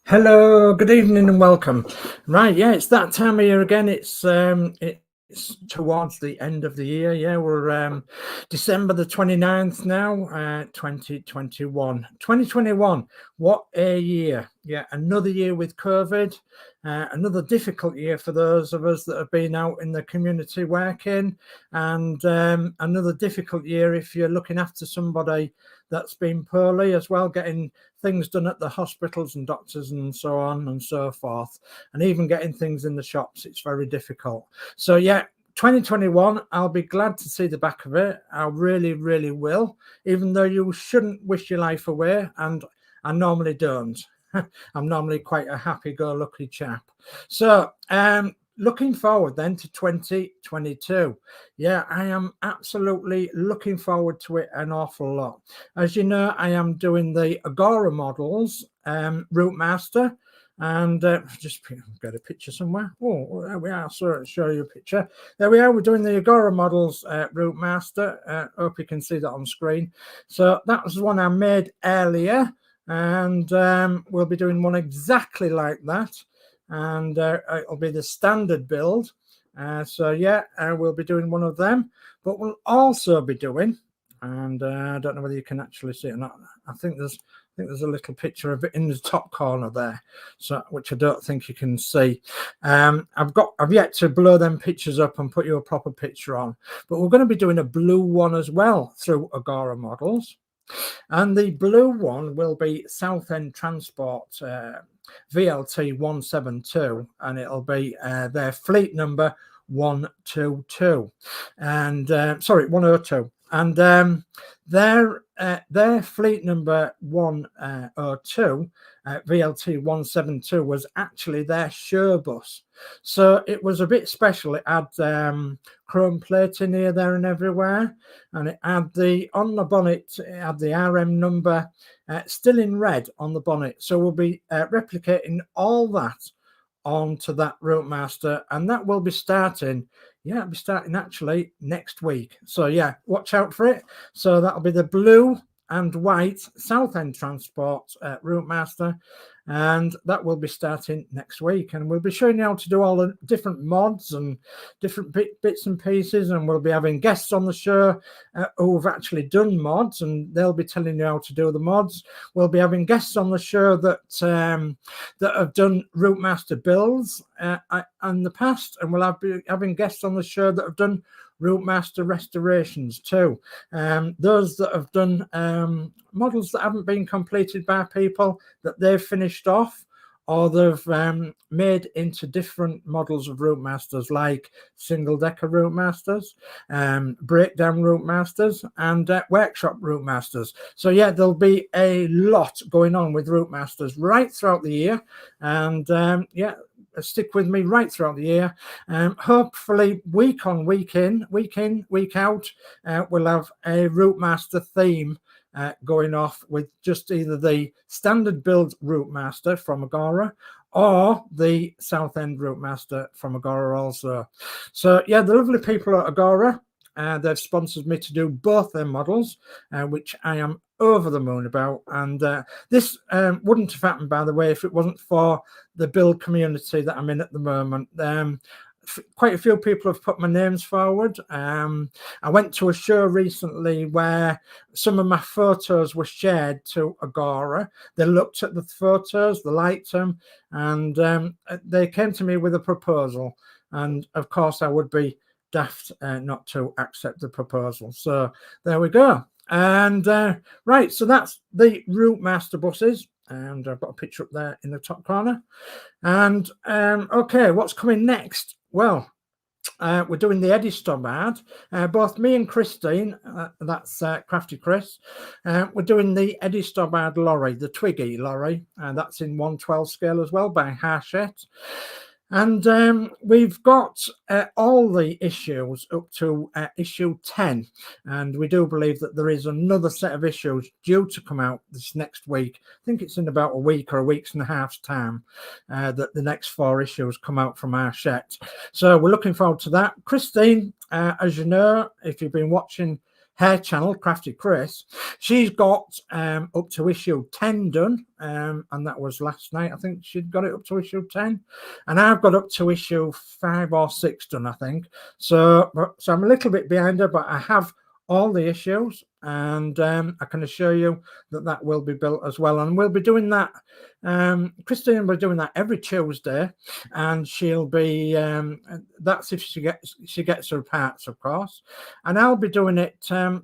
Hello, good evening and welcome. Right, yeah, it's that time of year again. It's towards the end of the year. Yeah, we're December the 29th now, 2021. 2021, what a year. Yeah, another year with COVID, another difficult year for those of us that have been out in the community working, and another difficult year if you're looking after somebody that's been poorly as well, getting things done at the hospitals and doctors and so on and so forth, and even getting things in the shops. It's very difficult. So yeah, 2021, I'll be glad to see the back of it. I really, really will, even though you shouldn't wish your life away, and I normally don't. I'm normally quite a happy-go-lucky chap. So looking forward then to 2022. Yeah, I am absolutely looking forward to it an awful lot. As you know, I am doing the Agora models Route Master, and just get a picture somewhere. Oh, there we are. So I'll show you a picture. There we are. We're doing the Agora models Route Master. Hope you can see that on screen. So that was one I made earlier, and we'll be doing one exactly like that, and it'll be the standard build. So yeah, we'll be doing one of them, but we'll also be doing, and I don't know whether you can actually see it or not. I think there's a little picture of it in the top corner there, so which I don't think you can see. I've yet to blow them pictures up and put you a proper picture on, but we're going to be doing a blue one as well through Agora models. And the blue one will be Southend Transport VLT 172, and it'll be their fleet number 122, and sorry, 102, and their fleet number 102 VLT 172 was actually their show bus. So it was a bit special. It had chrome plating here, there, and everywhere, and it had on the bonnet. It had the RM number still in red on the bonnet. So we'll be replicating all that onto that Route Master, and that will be starting. Yeah, it'll be starting actually next week. So yeah, watch out for it. So that'll be the blue and white Southend Transport Route Master, and that will be starting next week. And we'll be showing you how to do all the different mods and different bits and pieces, and we'll be having guests on the show who've actually done mods, and they'll be telling you how to do the mods. We'll be having guests on the show that have done Route Master builds in the past, and we'll be having guests on the show that have done Route Master restorations too. Those that have done models that haven't been completed by people that they've finished off, or they've made into different models of Route Masters, like single decker Route Masters, breakdown Route Masters, and workshop Route Masters. So yeah, there'll be a lot going on with Route Masters right throughout the year, and yeah, stick with me right throughout the year. Hopefully week on, week in, week out, we'll have a Route Master theme going off with just either the standard build Route Master from Agora or the Southend Route Master from Agora also. So yeah, the lovely people at Agora, they've sponsored me to do both their models, which I am over the moon about. And this wouldn't have happened, by the way, if it wasn't for the build community that I'm in at the moment. Quite a few people have put my names forward. I went to a show recently where some of my photos were shared to Agora. They looked at the photos, they liked them, and they came to me with a proposal. And of course, I would be daft not to accept the proposal. So there we go. And right, so that's the Route Master buses, and I've got a picture up there in the top corner. And okay, what's coming next? Well, we're doing the Eddie Stobbart. Both me and Christine, that's Crafty Chris, we're doing the Eddie Stobbart lorry, the Twiggy lorry, and that's in 1/12 scale as well by Hachette. And we've got all the issues up to issue 10. And we do believe that there is another set of issues due to come out this next week. I think it's in about a week or a week's and a half's time that the next 4 issues come out from Hachette. So we're looking forward to that. Christine, as you know, if you've been watching her channel, Crafty Chris. She's got up to issue 10 done, and that was last night. I think she'd got it up to issue 10, and I've got up to issue 5 or 6 done, I think. So I'm a little bit behind her, but I have all the issues, and I can assure you that will be built as well. And we'll be doing that. Christine will be doing that every Tuesday, and she'll be that's if she gets her parts, of course. And I'll be doing it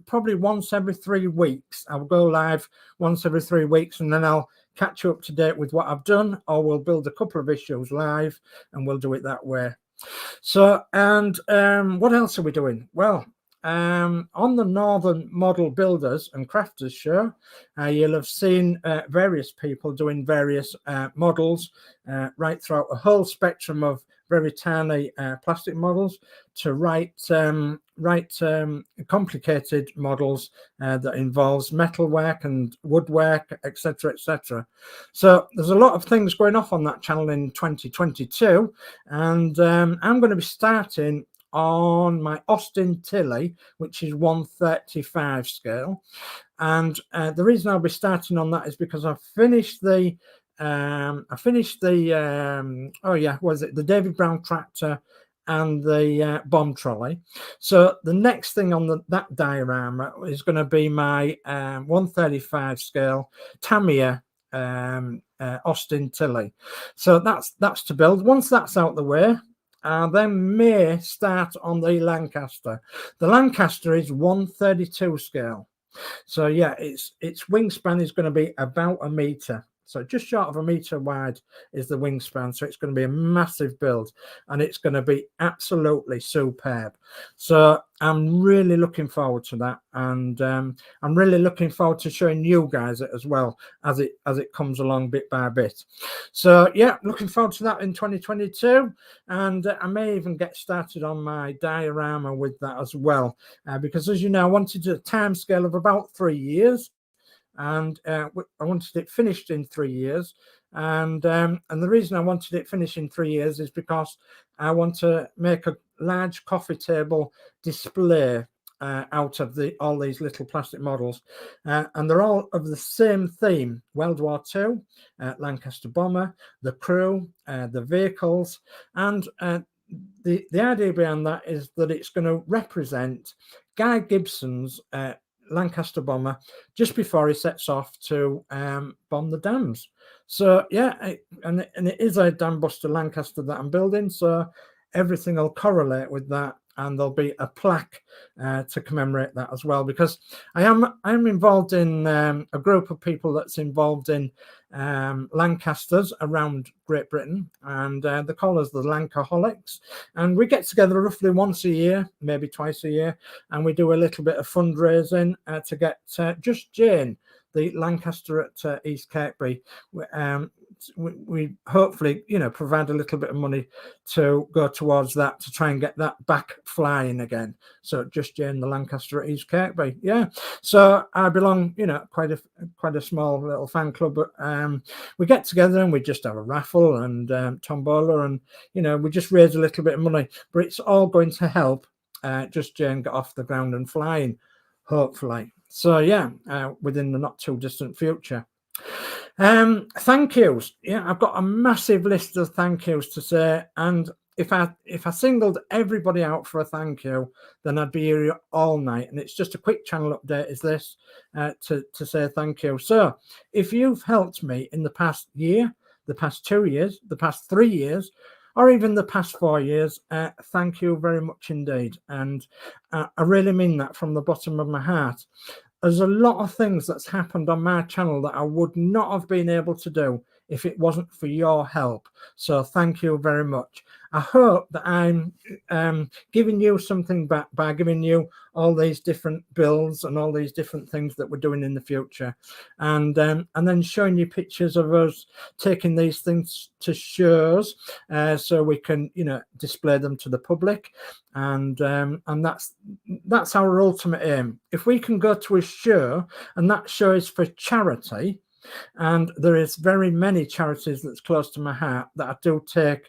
probably once every 3 weeks. I'll go live once every 3 weeks, and then I'll catch you up to date with what I've done, or we'll build a couple of issues live, and we'll do it that way. So, and what else are we doing? Well, on the Northern Model Builders and Crafters show, you'll have seen various people doing various models right throughout a whole spectrum of very tiny plastic models to right complicated models that involves metalwork and woodwork, etc., etc. So there's a lot of things going off on that channel in 2022, and I'm going to be starting on my Austin Tilley, which is 1/35 scale. And the reason I'll be starting on that is because I've finished the the David Brown tractor and the bomb trolley. So the next thing on that diorama is going to be my 1/35 scale Tamiya Austin Tilley. So that's to build. Once that's out the way, then may start on the Lancaster. The Lancaster is 1/32 scale. So yeah, its wingspan is going to be about a meter. So just short of a meter wide is the wingspan. So it's going to be a massive build, and it's going to be absolutely superb. So I'm really looking forward to that, and I'm really looking forward to showing you guys it as well as it comes along bit by bit. So yeah, looking forward to that in 2022, and I may even get started on my diorama with that as well, because as you know, I wanted a time scale of about 3 years. And I wanted it finished in 3 years, and the reason I wanted it finished in 3 years is because I want to make a large coffee table display out of all these little plastic models, and they're all of the same theme: World War II, Lancaster bomber, the crew, the vehicles, and the idea behind that is that it's going to represent Guy Gibson's Lancaster bomber just before he sets off to bomb the dams. So yeah, and it is a dam buster Lancaster that I'm building, so everything will correlate with that, and there'll be a plaque to commemorate that as well, because I am involved in a group of people that's involved in Lancasters around Great Britain, and they call us the Lancaholics, and we get together roughly once a year, maybe twice a year, and we do a little bit of fundraising to get Just Jane, the Lancaster at East Kirkby. We hopefully, provide a little bit of money to go towards that, to try and get that back flying again. So Just Jane, the Lancaster at East Kirkby. Yeah. So I belong, quite a small little fan club. But we get together and we just have a raffle and tombola, and we just raise a little bit of money. But it's all going to help Just Jane get off the ground and flying, hopefully. So yeah, within the not too distant future. Thank yous. Yeah, I've got a massive list of thank yous to say, and if I singled everybody out for a thank you, then I'd be here all night. And it's just a quick channel update is this to say thank you. So if you've helped me in the past year, the past 2 years, the past 3 years, or even the past 4 years, thank you very much indeed. And I really mean that from the bottom of my heart. There's a lot of things that's happened on my channel that I would not have been able to do if it wasn't for your help. So thank you very much. I hope that I'm giving you something back by giving you all these different builds and all these different things that we're doing in the future, and then showing you pictures of us taking these things to shows, so we can display them to the public, and that's our ultimate aim. If we can go to a show and that show is for charity, and there is very many charities that's close to my heart that I do take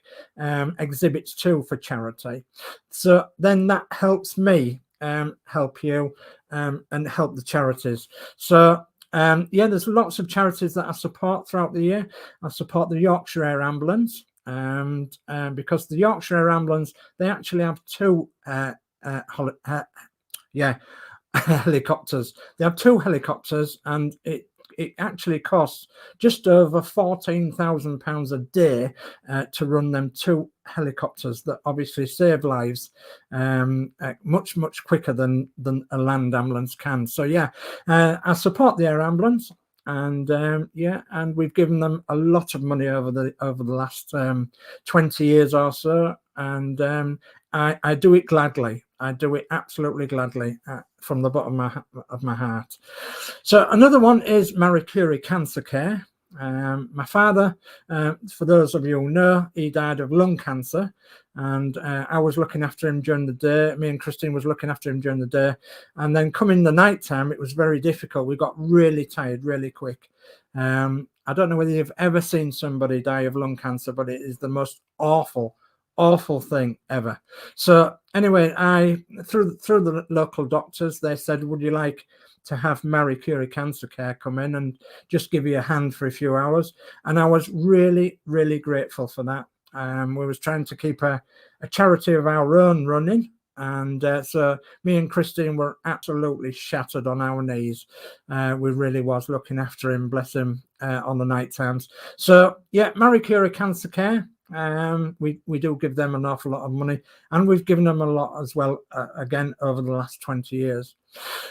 exhibits to for charity, so then that helps me help you and help the charities. So yeah, there's lots of charities that I support throughout the year. I support the Yorkshire Air Ambulance, and because the Yorkshire Air Ambulance, they actually have two helicopters. They have two helicopters, and it actually costs just over £14,000 a day to run them two helicopters that obviously save lives much quicker than a land ambulance can. So yeah, I support the air ambulance, and yeah, and we've given them a lot of money over the last 20 years or so, and I do it gladly. I do it absolutely gladly from the bottom of my heart. So another one is Marie Curie Cancer Care. My father, for those of you who know, he died of lung cancer, and I was looking after him during the day. Me and Christine was looking after him during the day, and then coming the night time, it was very difficult. We got really tired really quick. I don't know whether you've ever seen somebody die of lung cancer, but it is the most awful thing ever. So anyway, I through the local doctors, they said, would you like to have Marie Curie Cancer Care come in and just give you a hand for a few hours? And I was really grateful for that. We was trying to keep a charity of our own running, and so me and Christine were absolutely shattered on our knees. We really was looking after him, bless him, on the night times. So yeah, Marie Curie Cancer Care, we do give them an awful lot of money, and we've given them a lot as well, again, over the last 20 years.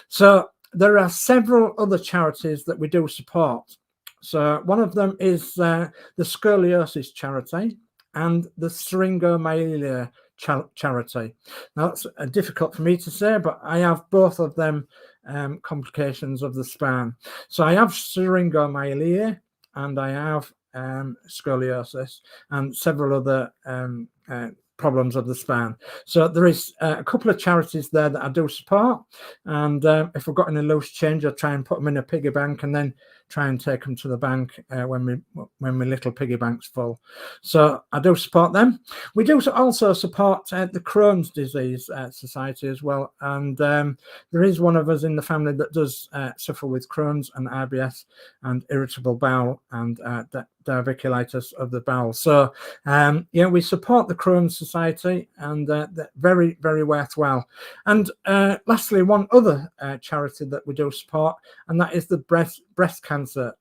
So there are several other charities that we do support. So one of them is the Scoliosis Charity and the Syringomyelia Charity. Now that's difficult for me to say, but I have both of them complications of the spine. So I have syringomyelia and I have scoliosis and several other problems of the spine. So there is a couple of charities there that I do support, and if we've got any loose change, I'll try and put them in a piggy bank and then try and take them to the bank when my little piggy bank's full. So I do support them. We do also support the Crohn's Disease Society as well, and there is one of us in the family that does suffer with Crohn's and IBS and irritable bowel and diverticulitis of the bowel. So yeah, we support the Crohn's Society, and they're very worthwhile. And lastly, one other charity that we do support, and that is the breast cancer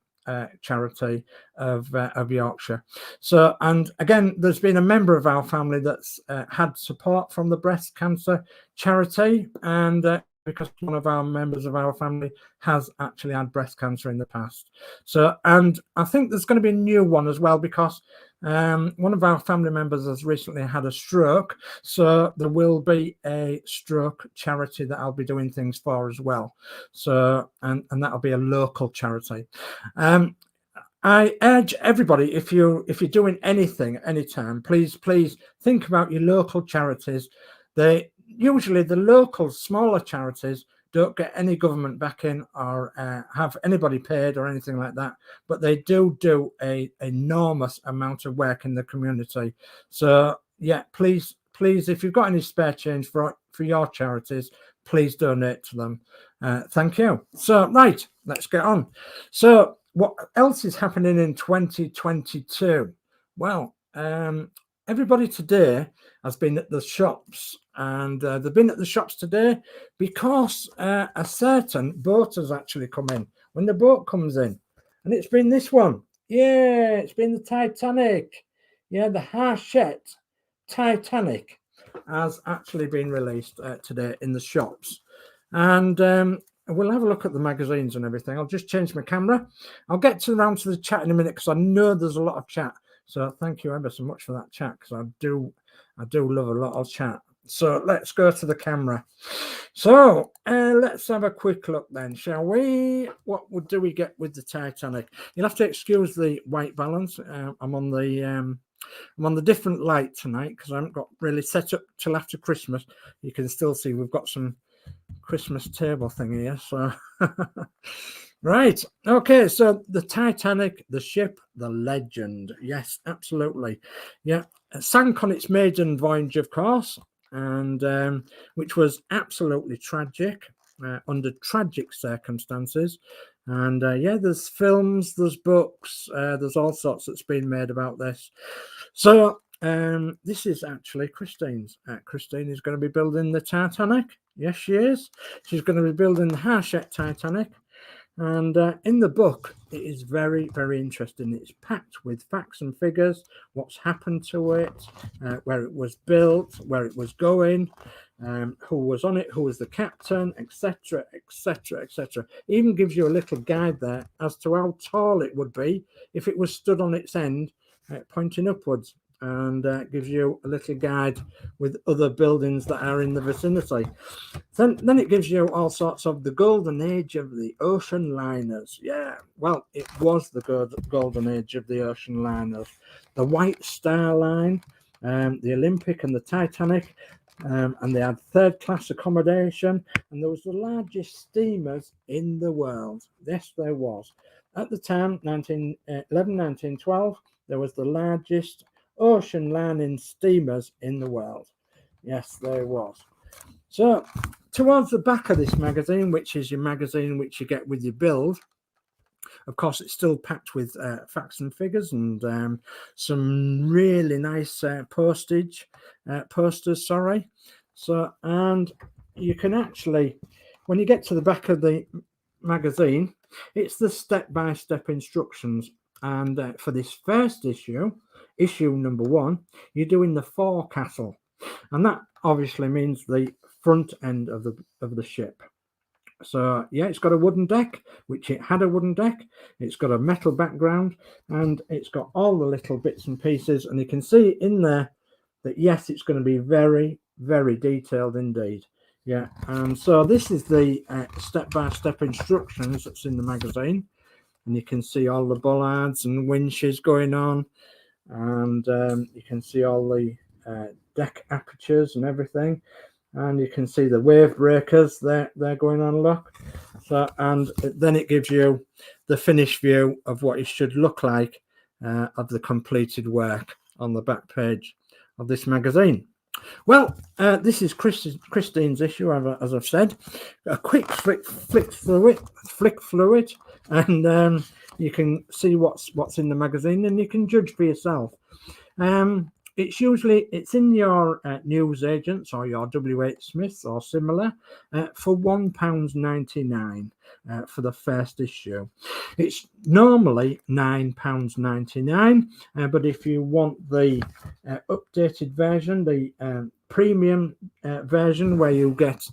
charity of Yorkshire. So, and again, there's been a member of our family that's had support from the breast cancer charity, and because one of our members of our family has actually had breast cancer in the past. So, and I think there's going to be a new one as well, because one of our family members has recently had a stroke. So there will be a stroke charity that I'll be doing things for as well. So, and that'll be a local charity. I urge everybody, if you're doing anything at any time, please think about your local charities. Usually the local smaller charities don't get any government backing or have anybody paid or anything like that, but they do a enormous amount of work in the community. So yeah, please, if you've got any spare change for your charities, please donate to them. Thank you. So right, let's get on. So what else is happening in 2022? Well, everybody today has been at the shops, and they've been at the shops today because a certain boat has actually come in. When the boat comes in, and it's been this one. Yeah, it's been the Titanic. Yeah, the Hachette Titanic has actually been released today in the shops. And we'll have a look at the magazines and everything. I'll just change my camera. I'll get around to the chat in a minute, because I know there's a lot of chat. So thank you ever so much for that chat, because I do love a lot of chat. So let's go to the camera. So let's have a quick look then, shall we? What do we get with the Titanic? You'll have to excuse the white balance. I'm on the different light tonight because I haven't got really set up till after Christmas. You can still see we've got some Christmas table thing here. So right, okay, so the Titanic, the ship, the legend. Yes, absolutely. Yeah, it sank on its maiden voyage, of course, and which was absolutely tragic, under tragic circumstances. And yeah, there's films, there's books, there's all sorts that's been made about this. So this is actually Christine's. Christine is going to be building the Titanic. Yes, she is. She's going to be building the Hachette Titanic. And in the book, it is very, very interesting. It's packed with facts and figures, what's happened to it, where it was built, where it was going, who was on it, who was the captain, etc., etc., etc. Even gives you a little guide there as to how tall it would be if it was stood on its end, pointing upwards, and gives you a little guide with other buildings that are in the vicinity. Then it gives you all sorts of the golden age of the ocean liners. Yeah, well, it was the golden age of the ocean liners. The White Star Line, the Olympic and the Titanic, and they had third-class accommodation, and there was the largest steamers in the world. Yes, there was. At the time, 1912, there was the largest ocean lining steamers in the world. Yes, there was. So towards the back of this magazine, which is your magazine which you get with your build, of course, it's still packed with facts and figures and some really nice posters. So, and you can actually, when you get to the back of the magazine, it's the step-by-step instructions. And for this first issue number 1, you're doing the forecastle, and that obviously means the front end of the ship. So yeah, it's got a wooden deck, which it had a wooden deck. It's got a metal background, and it's got all the little bits and pieces, and you can see in there that yes, it's going to be very, very detailed indeed. Yeah, and so this is the step-by-step instructions that's in the magazine, and you can see all the bollards and winches going on, and you can see all the deck apertures and everything, and you can see the wave breakers they're going on. Look, so, and then it gives you the finished view of what it should look like of the completed work on the back page of this magazine. Well, this is Christine's issue, as I've said. A quick flick through it, and you can see what's in the magazine, and you can judge for yourself. It's in your news agents or your WH Smiths or similar for £1.99 for the first issue. It's normally £9.99, but if you want the updated version, the premium version where you get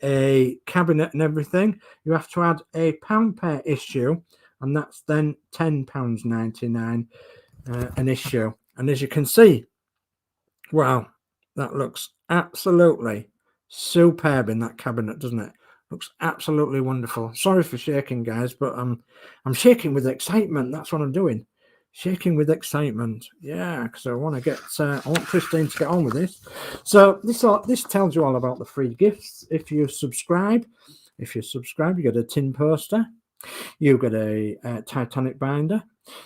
a cabinet and everything, you have to add £1 per issue, and that's then £10.99 an issue. And as you can see, wow, that looks absolutely superb in that cabinet, doesn't it? Looks absolutely wonderful. Sorry for shaking, guys, but I'm shaking with excitement. That's what I'm doing. Shaking with excitement. Yeah, because I want Christine to get on with this. So this tells you all about the free gifts. If you subscribe, you get a tin poster. You get a Titanic binder.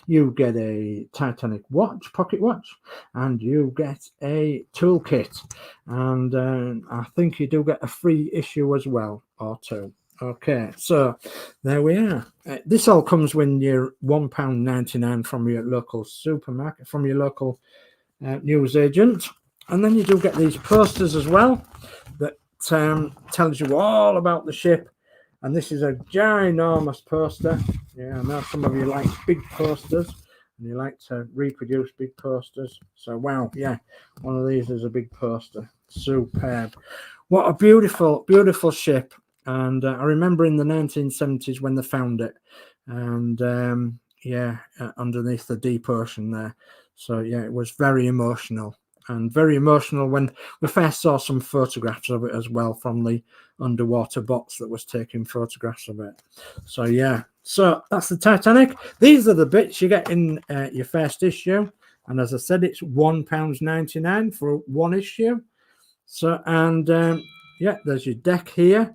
You get a Titanic watch, pocket watch, and you get a toolkit. And I think you do get a free issue as well, or 2. Okay, so there we are. This all comes when you're £1.99 from your local supermarket, from your local news agent. And then you do get these posters as well that tells you all about the ship. And this is a ginormous poster. Yeah, I know some of you like big posters and you like to reproduce big posters. So, wow, yeah, one of these is a big poster. Superb. What a beautiful, beautiful ship. And I remember in the 1970s when they found it. And, underneath the deep ocean there. So, yeah, it was very emotional. And very emotional when we first saw some photographs of it as well from the underwater box that was taking photographs of it. So yeah, so that's the Titanic. These are the bits you get in your first issue, and as I said, it's £1.99 for one issue. So, and there's your deck here,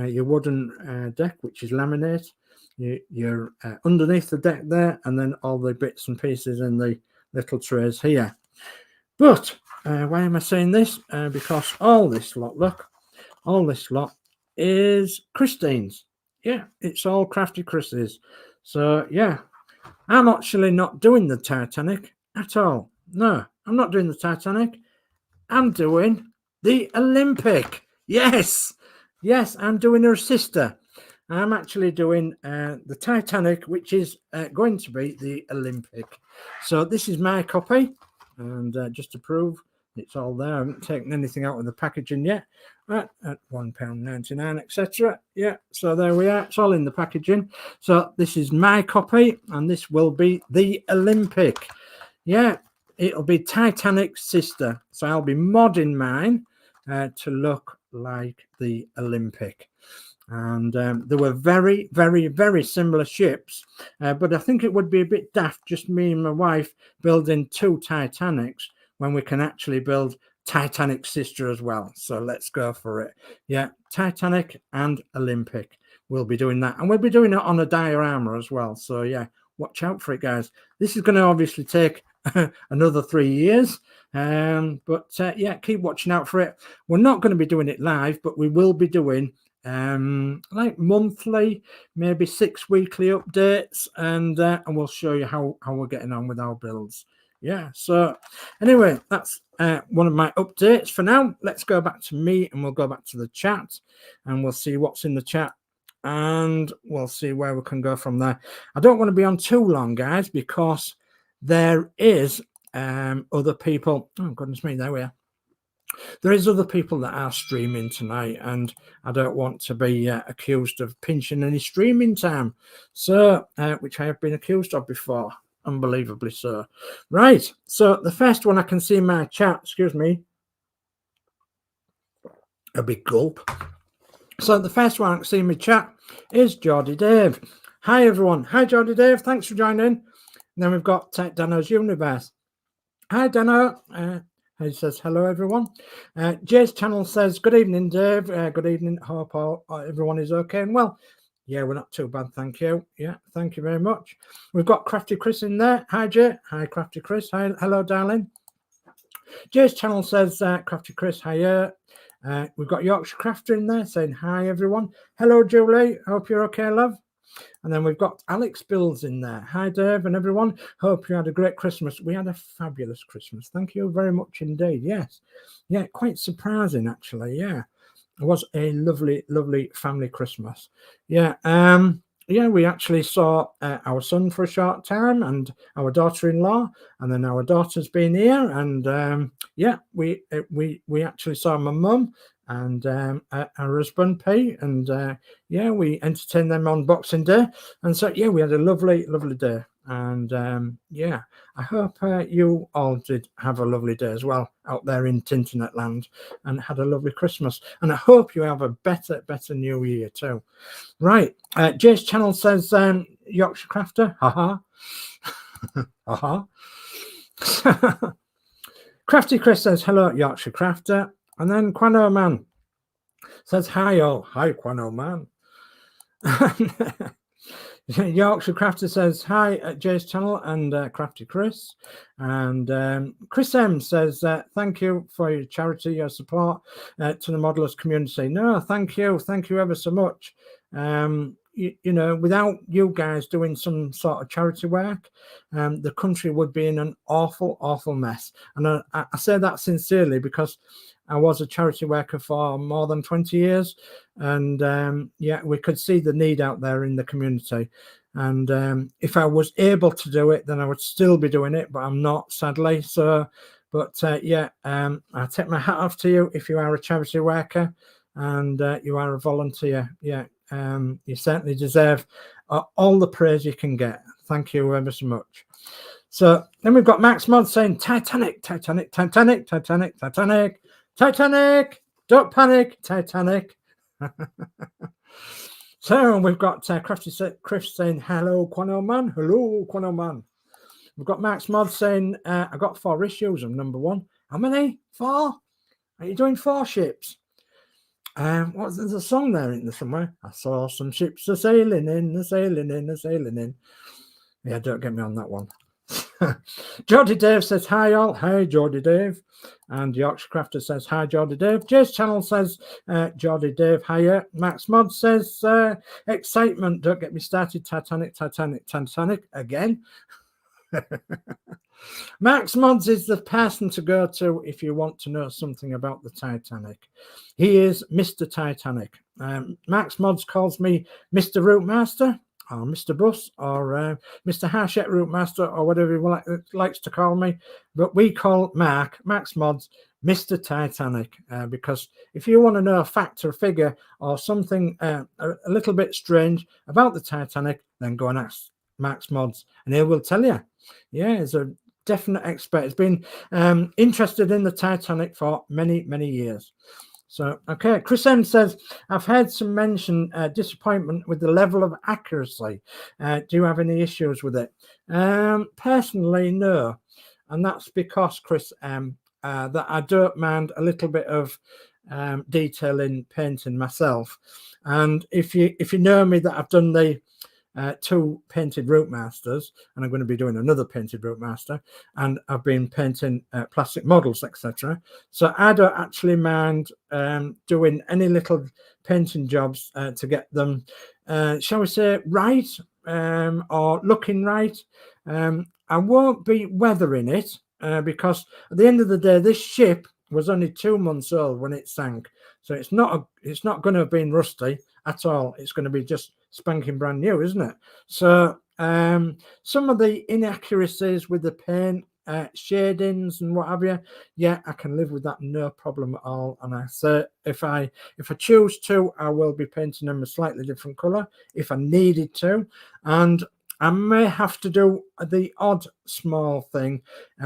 your wooden deck, which is laminate. You're underneath the deck there, and then all the bits and pieces in the little trays here. But why am I saying this? Because all this lot, look, all this lot is Christine's. Yeah, it's all Crafty Chris's. So yeah, I'm actually not doing the Titanic at all. No, I'm not doing the Titanic. I'm doing the Olympic. Yes, yes, I'm doing her sister. I'm actually doing the Titanic, which is going to be the Olympic. So this is my copy, and just to prove it's all there, I haven't taken anything out of the packaging yet. At £1.99, etc. Yeah, so there we are. It's all in the packaging. So this is my copy, and this will be the Olympic. Yeah, it'll be Titanic's sister. So I'll be modding mine to look like the Olympic. And there were very, very, very similar ships. But I think it would be a bit daft, just me and my wife building two Titanics when we can actually build Titanic's sister as well. So let's go for it. Yeah, Titanic and Olympic. We'll be doing that. And we'll be doing it on a diorama as well. So yeah, watch out for it, guys. This is going to obviously take another 3 years. But yeah, keep watching out for it. We're not going to be doing it live, but we will be doing like monthly, maybe 6 weekly updates, and we'll show you how we're getting on with our builds. Yeah, so anyway, that's one of my updates for now. Let's go back to me, and we'll go back to the chat, and we'll see what's in the chat, and we'll see where we can go from there. I don't want to be on too long, guys, because there is other people. Oh goodness me, there we are. There is other people that are streaming tonight, and I don't want to be accused of pinching any streaming time, so which I have been accused of before, unbelievably so. Right, so the first one I can see in my chat, excuse me, a big gulp. So the first one I can see in my chat is Geordie Dave. Hi everyone. Hi Geordie Dave, thanks for joining. And then we've got Dano's Universe. Hi Dano. He says hello everyone. Jay's channel says good evening Dave. Good evening. Hope everyone is okay and well. Yeah, we're not too bad, thank you. Yeah, thank you very much. We've got Crafty Chris in there. Hi Jay. Hi Crafty Chris. Hi, hello darling. Jay's channel says Crafty Chris. Hiya. We've got Yorkshire Crafter in there saying hi everyone. Hello Julie. Hope you're okay, love. And then we've got Alex Bills in there. Hi, Dave and everyone. Hope you had a great Christmas. We had a fabulous Christmas. Thank you very much indeed. Yes. Yeah, quite surprising, actually. Yeah. It was a lovely, lovely family Christmas. Yeah. Yeah, we actually saw our son for a short time and our daughter-in-law, and then our daughter's been here. And yeah, we actually saw my mum and her husband P, and yeah, we entertained them on Boxing Day, and so yeah, we had a lovely, lovely day. And yeah, I hope you all did have a lovely day as well out there in Tinternet land, and had a lovely Christmas. And I hope you have a better New Year too. Right, Jay's channel says Yorkshire Crafter. Haha, haha. Crafty Chris says hello, Yorkshire Crafter. And then Quano Man says hi all. Hi Quano Man. Yorkshire Crafter says hi at Jay's channel and Crafty Chris. And Chris M says thank you for your charity, your support to the modelers community. No, thank you ever so much. You know, without you guys doing some sort of charity work, the country would be in an awful mess. And I say that sincerely because I was a charity worker for more than 20 years. And yeah, we could see the need out there in the community. And if I was able to do it, then I would still be doing it, but I'm not, sadly. So, but yeah, I take my hat off to you if you are a charity worker and you are a volunteer. Yeah. You certainly deserve all the praise you can get. Thank you ever so much. So then we've got Max Mod saying Titanic, Titanic, Titanic, Titanic, Titanic, Titanic, don't panic, Titanic. So we've got Crafty Chris saying hello, Quano Man. Hello, Quano Man. We've got Max Mod saying I got 4 issues of #1. How many? 4? Are you doing 4 ships? What's there's a song there in there somewhere? I saw some ships a sailing in, a sailing in, a sailing in. Yeah, don't get me on that one. Geordie Dave says, hi all. Hey, Geordie Dave. And Yorkshire Crafter says, hi, Geordie Dave. Jay's Channel says, Geordie Dave, hiya. Max Mod says, excitement. Don't get me started. Titanic, Titanic, Titanic again. Max Mods is the person to go to if you want to know something about the Titanic. He is Mr. Titanic. Max Mods calls me Mr. Routemaster, or Mr. Bus, or Mr. Harshett Routemaster, or whatever he likes to call me. But we call Max Mods, Mr. Titanic, because if you want to know a fact or figure or something a little bit strange about the Titanic, then go and ask Max Mods, and he will tell you. Yeah, he's a definite expert. He's been interested in the Titanic for many, many years. So, okay, Chris M says, I've heard some mention disappointment with the level of accuracy. Do you have any issues with it? Personally, no. And that's because, Chris M, that I don't mind a little bit of detail in painting myself. And if you know me, that I've done the 2 painted Routemasters, and I'm going to be doing another painted Routemaster, and I've been painting plastic models, etc. So I don't actually mind doing any little painting jobs to get them, shall we say, right, or looking right. I won't be weathering it because at the end of the day, this ship was only 2 months old when it sank, so it's not going to have been rusty at all. It's going to be just spanking brand new, isn't it? So some of the inaccuracies with the paint, shadings and what have you, yeah, I can live with that, no problem at all. And I say if I choose to, I will be painting them a slightly different color if I needed to, and I may have to do the odd small thing,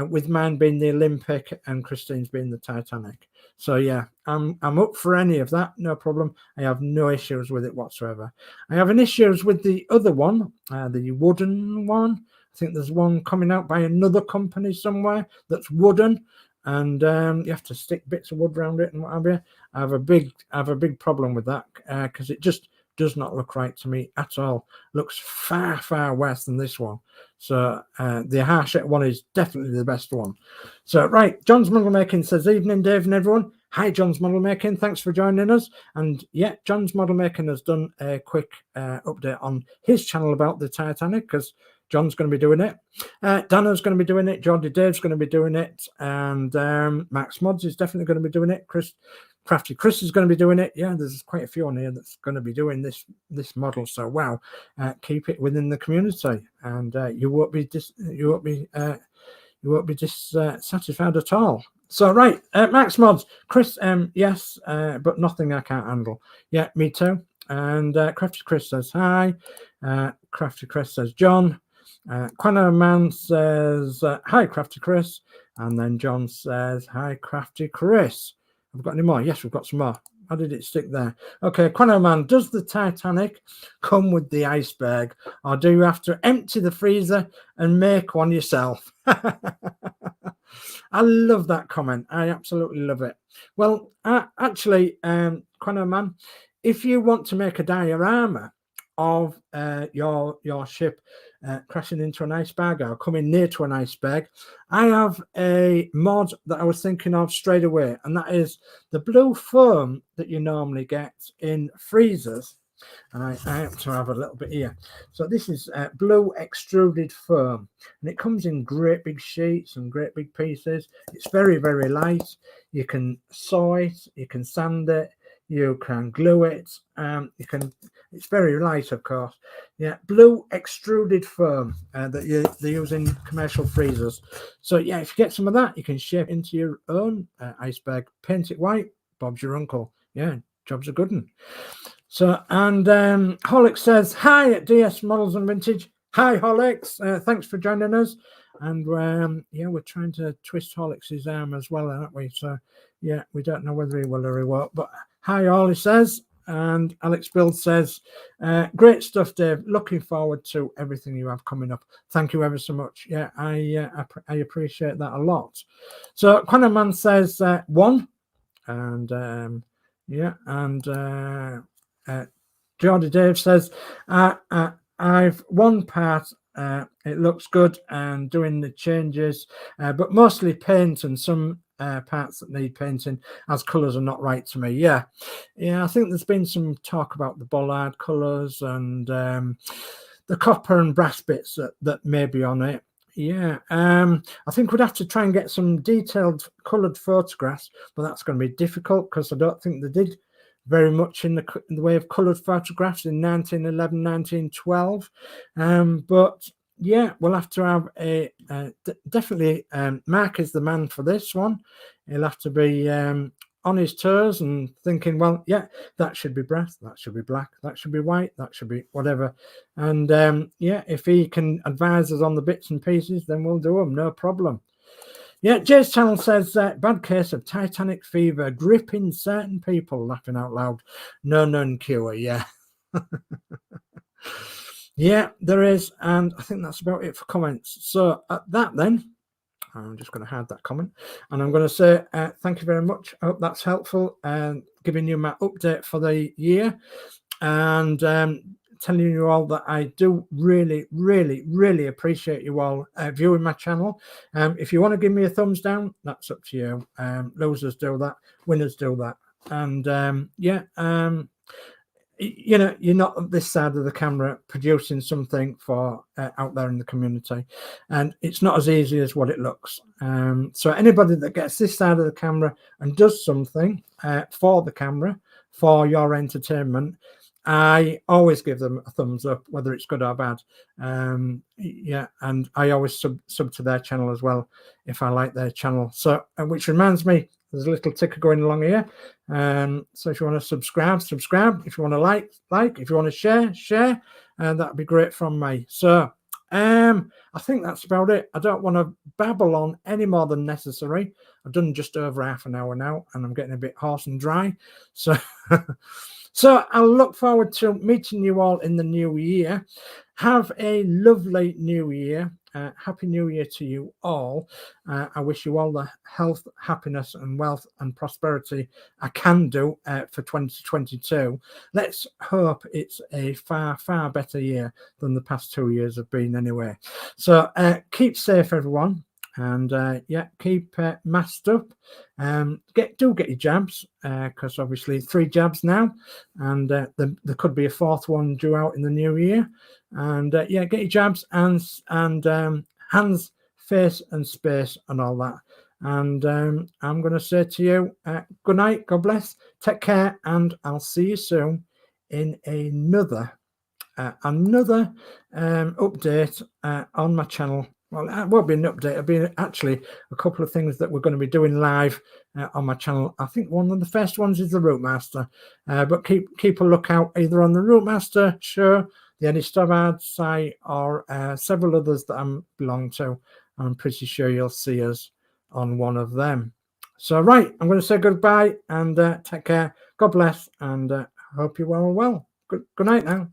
with mine being the Olympic and Christine's being the Titanic. So yeah, I'm up for any of that, no problem. I have no issues with it whatsoever. I have an issues with the other one, the wooden one. I think there's one coming out by another company somewhere that's wooden, and you have to stick bits of wood around it and what have you. I have a big problem with that because it just does not look right to me at all. Looks far, far worse than this one. So the Harshett one is definitely the best one. So right, John's Model Making says, evening Dave and everyone. Hi, John's Model Making, thanks for joining us. And yeah, John's Model Making has done a quick update on his channel about the Titanic, because John's going to be doing it. Dano's going to be doing it. Geordie Dave's going to be doing it. And Max Mods is definitely going to be doing it. Crafty Chris is going to be doing it. Yeah, there's quite a few on here that's going to be doing this model. So wow, keep it within the community, and you won't be dissatisfied at all. So right, Max Mods, Chris, yes, but nothing I can't handle. Yeah, me too. And Crafty Chris says hi. Crafty Chris says John. Quano Man says hi, Crafty Chris, and then John says hi, Crafty Chris. Have we got any more? Yes, we've got some more. How did it stick there? Okay, Quano Man, does the Titanic come with the iceberg, or do you have to empty the freezer and make one yourself? I love that comment. I absolutely love it. Well, actually, Quano Man, if you want to make a diorama of your ship crashing into an iceberg or coming near to an iceberg, I have a mod that I was thinking of straight away, and that is the blue foam that you normally get in freezers. And I have to have a little bit here. So this is blue extruded foam, and it comes in great big sheets and great big pieces. It's very, very light. You can saw it, you can sand it, you can glue it, it's very light, of course. Yeah, blue extruded foam that they use in commercial freezers. So yeah, if you get some of that, you can shape into your own iceberg, paint it white, Bob's your uncle. Yeah, job's a good one. So, and Holix says hi at DS Models and Vintage. Hi Holix, thanks for joining us. And yeah, we're trying to twist Holix's arm as well, aren't we? So yeah, we don't know whether he will or he won't, but hi all, he says. And Alex Bill says, great stuff, Dave. Looking forward to everything you have coming up. Thank you ever so much. Yeah, I appreciate that a lot. So Quantum Man says 1. And yeah, and Geordie Dave says, I've one part it looks good, and doing the changes, but mostly paint and some parts that need painting, as colours are not right to me. Yeah, I think there's been some talk about the bollard colours and the copper and brass bits that may be on it. Yeah, I think we'd have to try and get some detailed coloured photographs, but that's going to be difficult because I don't think they did very much in the way of coloured photographs in 1911, 1912. But yeah, we'll have to have a definitely. Mark is the man for this one. He'll have to be on his toes and thinking, well, yeah, that should be brass, that should be black, that should be white, that should be whatever. And yeah, if he can advise us on the bits and pieces, then we'll do them, no problem. Yeah, Jay's channel says bad case of Titanic fever gripping certain people, laughing out loud. No known cure. Yeah. Yeah, there is. And I think that's about it for comments. So at that then, I'm just going to hide that comment, and I'm going to say thank you very much. I hope that's helpful and giving you my update for the year, and telling you all that I do really, really, really appreciate you all viewing my channel. If you want to give me a thumbs down, that's up to you. Losers do that, winners do that, and yeah. You know, you're not on this side of the camera producing something for out there in the community, and it's not as easy as what it looks. So anybody that gets this side of the camera and does something for the camera, for your entertainment, I always give them a thumbs up, whether it's good or bad. Yeah, and I always sub to their channel as well if I like their channel. So, which reminds me, there's a little ticker going along here. So if you want to subscribe. If you want to like. If you want to share. And that'd be great from me. So I think that's about it. I don't want to babble on any more than necessary. I've done just over half an hour now, and I'm getting a bit hoarse and dry. So so I'll look forward to meeting you all in the new year. Have a lovely new year. Happy New Year to you all. I wish you all the health, happiness, and wealth and prosperity I can do for 2022. Let's hope it's a far, far better year than the past 2 years have been anyway. So keep safe, everyone. And yeah, keep masked up. Get your jabs, because obviously 3 jabs now, and there could be a 4th one due out in the new year. And yeah, get your jabs and hands, face, and space, and all that. And I'm going to say to you, good night, God bless, take care, and I'll see you soon in another update on my channel. Well, it won't be an update. It'll be actually a couple of things that we're going to be doing live on my channel. I think one of the first ones is the Routemaster, but keep a lookout either on the Routemaster show, the Eddie Stobbart site, or several others that I belong to. I'm pretty sure you'll see us on one of them. So, right, I'm going to say goodbye and take care. God bless, and hope you're well. Good night now.